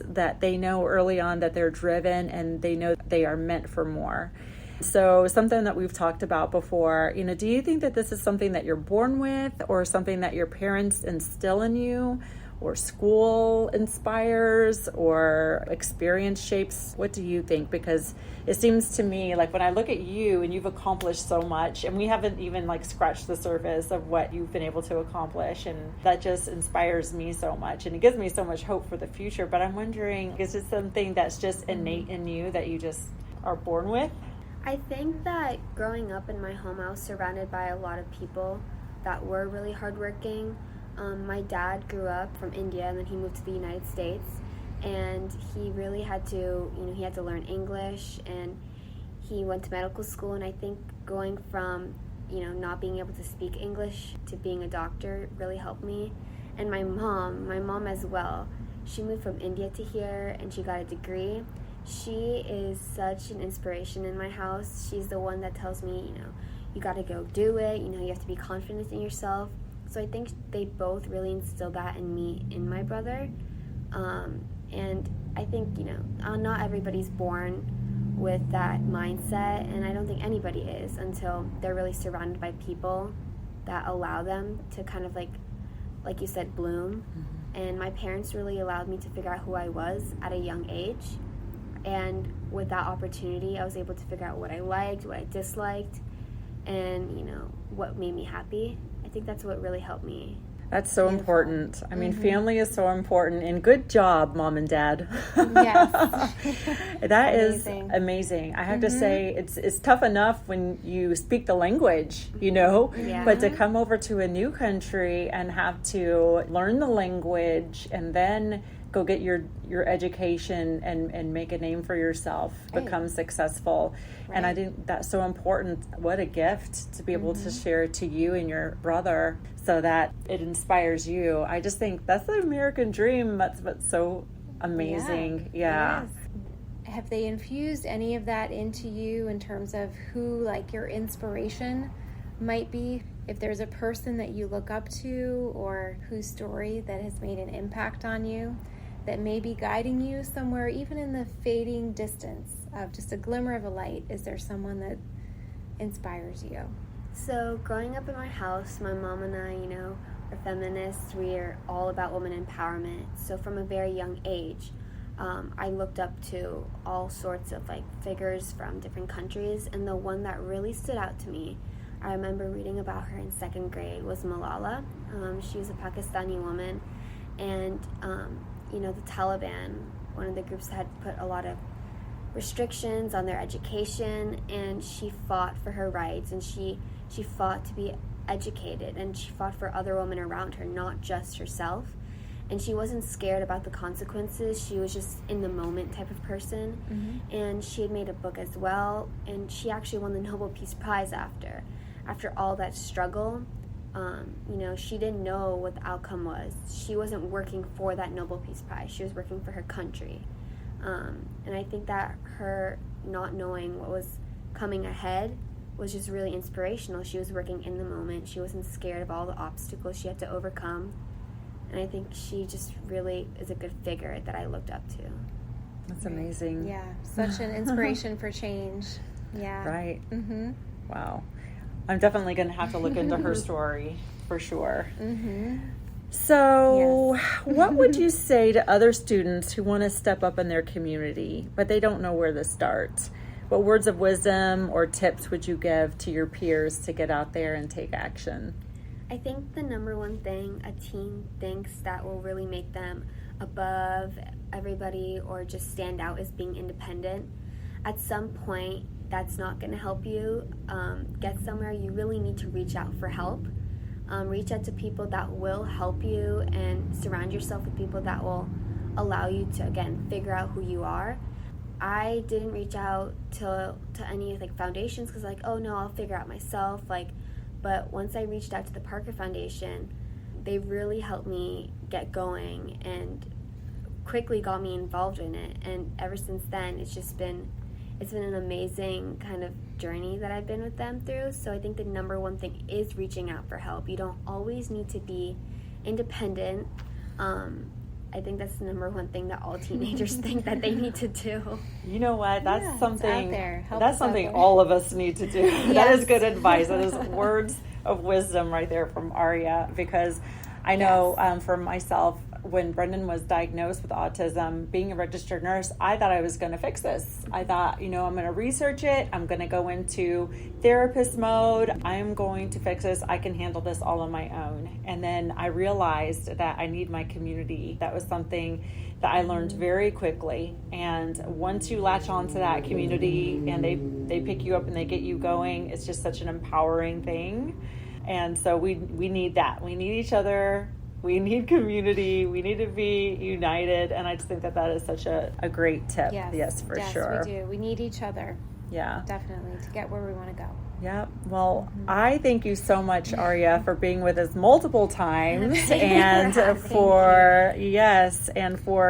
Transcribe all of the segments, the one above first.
that they know early on that they're driven and they know they are meant for more. So something that we've talked about before, do you think that this is something that you're born with, or something that your parents instill in you, or school inspires, or experience shapes? What do you think? Because it seems to me like when I look at you and you've accomplished so much, and we haven't even scratched the surface of what you've been able to accomplish, and that just inspires me so much, and it gives me so much hope for the future. But I'm wondering, is it something that's just innate in you that you just are born with? I think that growing up in my home, I was surrounded by a lot of people that were really hardworking. My dad grew up from India, and then he moved to the United States, and he really had to, he had to learn English, and he went to medical school. And I think going from, not being able to speak English to being a doctor really helped me. And my mom as well, she moved from India to here, and she got a degree. She is such an inspiration in my house. She's the one that tells me, you got to go do it. You have to be confident in yourself. So I think they both really instilled that in me, in my brother. And I think, not everybody's born with that mindset. And I don't think anybody is until they're really surrounded by people that allow them to kind of like you said, bloom. Mm-hmm. And my parents really allowed me to figure out who I was at a young age. And with that opportunity, I was able to figure out what I liked, what I disliked, and, what made me happy. I think that's what really helped me. That's so important. I mean, family is so important. And good job, Mom and Dad. Yes. That is amazing. I have to say, it's tough enough when you speak the language, Yeah. But to come over to a new country and have to learn the language and then go get your education and make a name for yourself, become successful. Right. And I think that's so important. What a gift to be able to share to you and your brother so that it inspires you. I just think that's the American dream. That's what's so amazing. Yeah. Yes. Have they infused any of that into you in terms of who your inspiration might be? If there's a person that you look up to or whose story that has made an impact on you, that may be guiding you somewhere, even in the fading distance of just a glimmer of a light, is there someone that inspires you? So growing up in my house, my mom and I, are feminists. We are all about women empowerment. So from a very young age, I looked up to all sorts of figures from different countries. And the one that really stood out to me, I remember reading about her in second grade, was Malala. She was a Pakistani woman. And the Taliban, one of the groups, had put a lot of restrictions on their education, and she fought for her rights, and she fought to be educated, and she fought for other women around her, not just herself. And she wasn't scared about the consequences. She was just in the moment type of person. Mm-hmm. And she had made a book as well, and she actually won the Nobel Peace Prize after all that struggle. She didn't know what the outcome was. She wasn't working for that Nobel Peace Prize. She was working for her country. And I think that her not knowing what was coming ahead was just really inspirational. She was working in the moment. She wasn't scared of all the obstacles she had to overcome. And I think she just really is a good figure that I looked up to. That's amazing. Yeah, such an inspiration for change. Yeah. Right. Mm-hmm. Wow. I'm definitely going to have to look into her story for sure. Mm-hmm. So what would you say to other students who want to step up in their community, but they don't know where to start? What words of wisdom or tips would you give to your peers to get out there and take action? I think the number one thing a teen thinks that will really make them above everybody or just stand out is being independent. At some point, that's not going to help you get somewhere. You really need to reach out for help. Reach out to people that will help you, and surround yourself with people that will allow you to, again, figure out who you are. I didn't reach out to any foundations because oh no, I'll figure out myself. But once I reached out to the Parker Foundation, they really helped me get going and quickly got me involved in it. And ever since then, it's been an amazing kind of journey that I've been with them through. So I think the number one thing is reaching out for help. You don't always need to be independent. I think that's the number one thing that all teenagers think that they need to do. You know what? That's something. That's something all of us need to do. Yes. That is good advice. That is words of wisdom right there from Arya. Because I know for myself, when Brendan was diagnosed with autism, being a registered nurse, I thought I was going to fix this. I thought, I'm going to research it. I'm going to go into therapist mode. I am going to fix this. I can handle this all on my own. And then I realized that I need my community. That was something that I learned very quickly. And once you latch onto that community and they pick you up and they get you going, it's just such an empowering thing. And so we need that. We need each other. We need community. We need to be united. And I just think that is such a great tip. Yes, for sure. Yes, we do. We need each other. Yeah. Definitely, to get where we want to go. Yeah. Well, I thank you so much, Arya, for being with us multiple times and for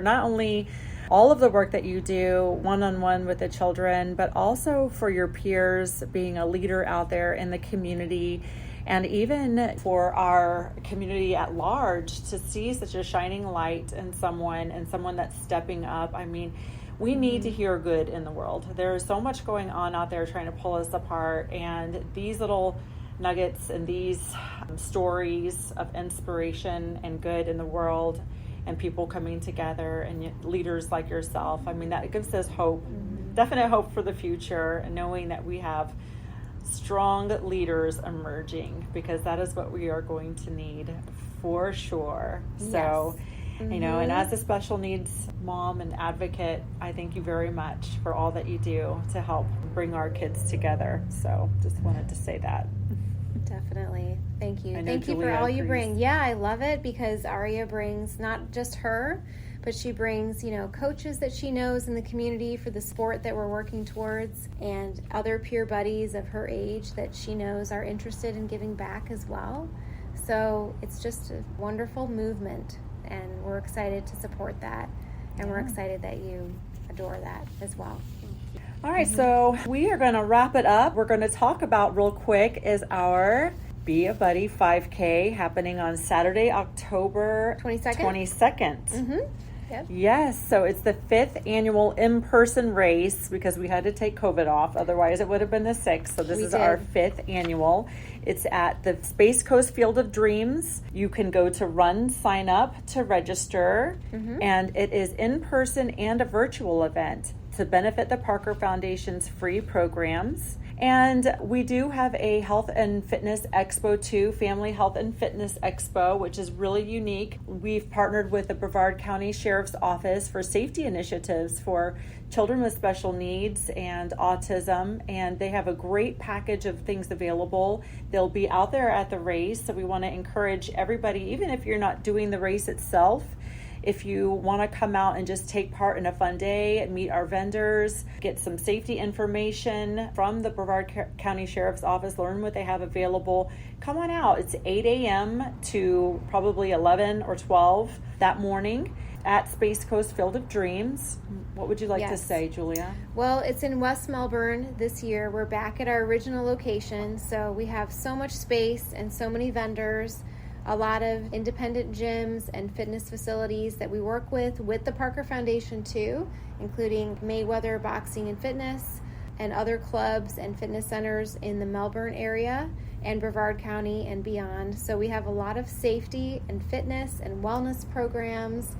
not only all of the work that you do one-on-one with the children, but also for your peers, being a leader out there in the community. And even for our community at large, to see such a shining light in someone that's stepping up. I mean, we need to hear good in the world. There's so much going on out there trying to pull us apart. And these little nuggets and these stories of inspiration and good in the world and people coming together and leaders like yourself, I mean, that gives us hope, definite hope for the future, and knowing that we have strong leaders emerging, because that is what we are going to need for sure. So, and as a special needs mom and advocate, I thank you very much for all that you do to help bring our kids together. So just wanted to say that. Definitely. Thank you. Thank you Julia for all you agrees. bring. Yeah, I love it, because Arya brings not just her, but she brings, coaches that she knows in the community for the sport that we're working towards, and other peer buddies of her age that she knows are interested in giving back as well. So it's just a wonderful movement, and we're excited to support that, and we're excited that you adore that as well. All right, so we are going to wrap it up. We're going to talk about real quick is our Be a Buddy 5K happening on Saturday, October 22nd. Yep. Yes, so it's the 5th annual in-person race, because we had to take COVID off. Otherwise, it would have been the 6th. So this is our 5th annual. It's at the Space Coast Field of Dreams. You can go to Run, sign up to register, and it is in-person and a virtual event to benefit the Parker Foundation's free programs. And we do have a Health and Fitness Expo too, Family Health and Fitness Expo, which is really unique. We've partnered with the Brevard County Sheriff's Office for safety initiatives for children with special needs and autism, and they have a great package of things available. They'll be out there at the race, so we want to encourage everybody, even if you're not doing the race itself, if you want to come out and just take part in a fun day, meet our vendors, get some safety information from the Brevard County Sheriff's Office, learn what they have available, come on out. It's 8 a.m. to probably 11 or 12 that morning at Space Coast Field of Dreams. What would you like to say, Julia? Well, it's in West Melbourne this year. We're back at our original location, so we have so much space and so many vendors, a lot of independent gyms and fitness facilities that we work with the Parker Foundation too, including Mayweather Boxing and Fitness and other clubs and fitness centers in the Melbourne area and Brevard County and beyond. So we have a lot of safety and fitness and wellness programs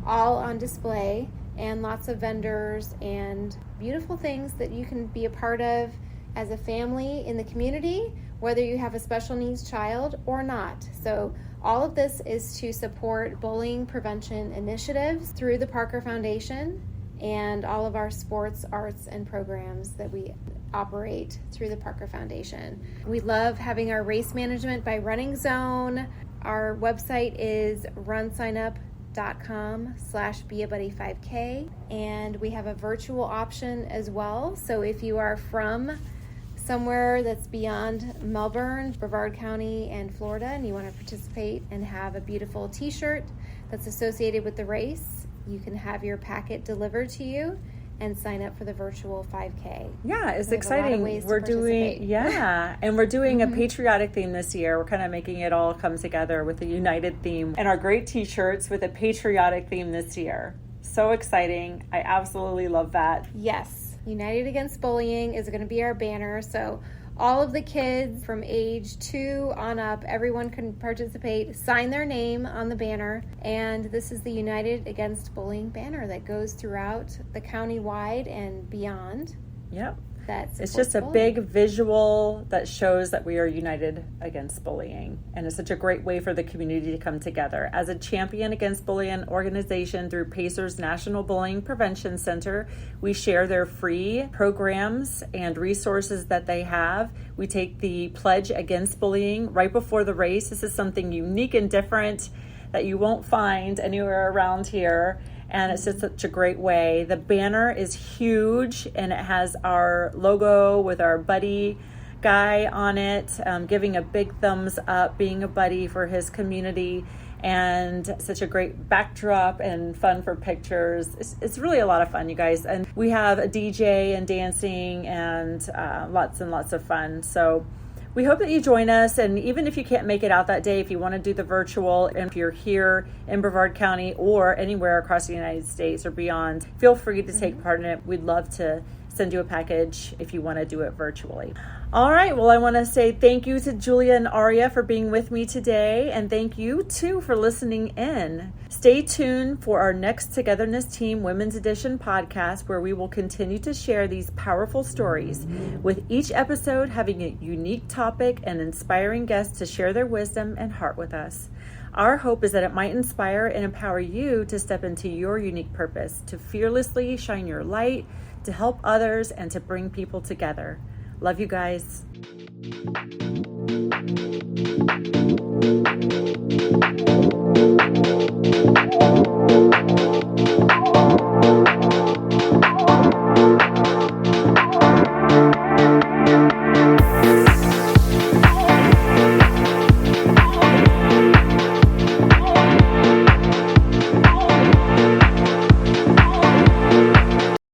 all on display, and lots of vendors and beautiful things that you can be a part of as a family in the community, whether you have a special needs child or not. So all of this is to support bullying prevention initiatives through the Parker Foundation and all of our sports, arts, and programs that we operate through the Parker Foundation. We love having our race management by Running Zone. Our website is runsignup.com/beabuddy5k, and we have a virtual option as well. So if you are from somewhere that's beyond Melbourne, Brevard County, and Florida, and you want to participate and have a beautiful t-shirt that's associated with the race, you can have your packet delivered to you, and sign up for the virtual 5K. Yeah, it's We have a lot of exciting. ways to We're doing, participate. and we're doing a patriotic theme this year. We're kind of making it all come together with a united theme, and our great t-shirts with a patriotic theme this year. So exciting. I absolutely love that. Yes, United Against Bullying is going to be our banner. So all of the kids from age 2 on up, everyone can participate, sign their name on the banner, and this is the United Against Bullying banner that goes throughout the county-wide and beyond. Yep. It's just a big visual that shows that we are united against bullying. And it's such a great way for the community to come together. As a champion against bullying organization through Pacer's National Bullying Prevention Center, we share their free programs and resources that they have. We take the pledge against bullying right before the race. This is something unique and different that you won't find anywhere around here. And it's just such a great way. The banner is huge, and it has our logo with our buddy guy on it, giving a big thumbs up, being a buddy for his community, and such a great backdrop and fun for pictures. It's really a lot of fun, you guys. And we have a DJ and dancing and lots of fun. So we hope that you join us, and even if you can't make it out that day, if you want to do the virtual, and if you're here in Brevard County or anywhere across the United States or beyond, feel free to take part in it. We'd love to send you a package if you want to do it virtually. All right, well, I want to say thank you to Julia and Arya for being with me today, and thank you too for listening in. Stay tuned for our next Togetherness Team Women's Edition podcast, where we will continue to share these powerful stories, with each episode having a unique topic and inspiring guests to share their wisdom and heart with us. Our hope is that it might inspire and empower you to step into your unique purpose, to fearlessly shine your light, to help others, and to bring people together. Love you guys.